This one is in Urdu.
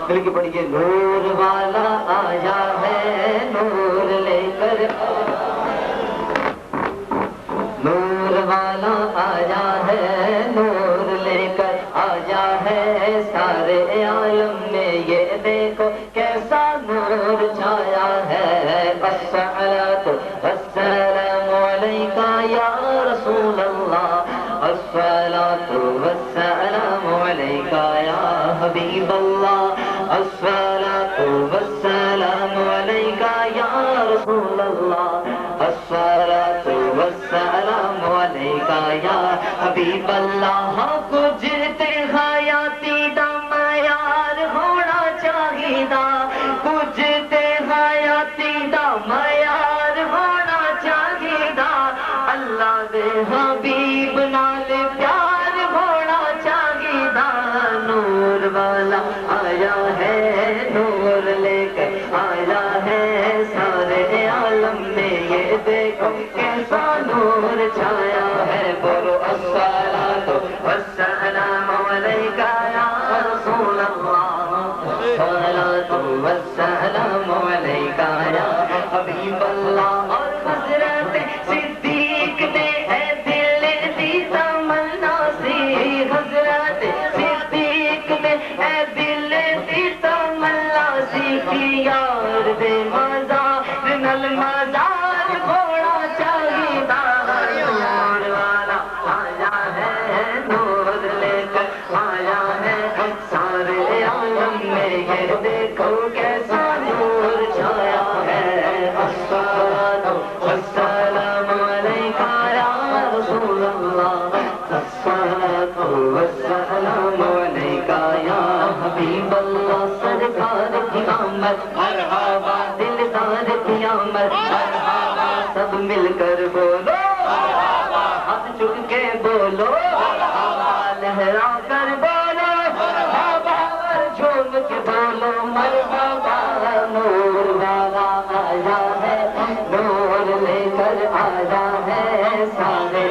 مل کے پڑھیے نور والا آیا ہے نور لے کر نور والا آیا ہے نور لے کر آیا ہے سارے عالم میں یہ دیکھو کیسا نور چھایا ہے الصلاۃ والسلام علیک یا رسول اللہ الصلاۃ والسلام علیک یا حبیب اللہ الصلاۃ والسلام علیک یا رسول اللہ الصلاۃ والسلام علیک یا حبیب اللہ کچھ حیاتی دا معیار ہونا چاہیے کچھ حیاتی دا معیار ہونا چاہیے اللہ دے حبیب نال پیار ہونا چاہیے نور والا آیا ہے نور لے کر آیا ہے سارے عالم میں یہ دیکھو کیسا نور چھایا ہے بولو الصلاۃ والسلام علیک یا رسول اللہ الصلاۃ والسلام علیک یا حبیب اللہ اور حضرت صدیق نے اے دل دی تمنا سی حضرت صدیق نے اے دل دی تمنا سی کہ یار دے مزار نل مزار ہونا چاہیے نور والا آیا ہے نور لے کر آیا ہے سارے عالم میں یہ دیکھو کیسا نور چھایا ہے الصلاۃ والسلام علیک یا رسول اللہ الصلاۃ والسلام علیک یا حبیب اللہ سرکار کی آمد مرحبا دلدار کی آمد مرحبا سب مل کر بولو مرحبا ہاتھ چک کے بولو مرحبا لہرا کر بولو مرحبا جھوم کے بولو مرحبا نور والا آیا ہے نور لے کر آیا ہے سارے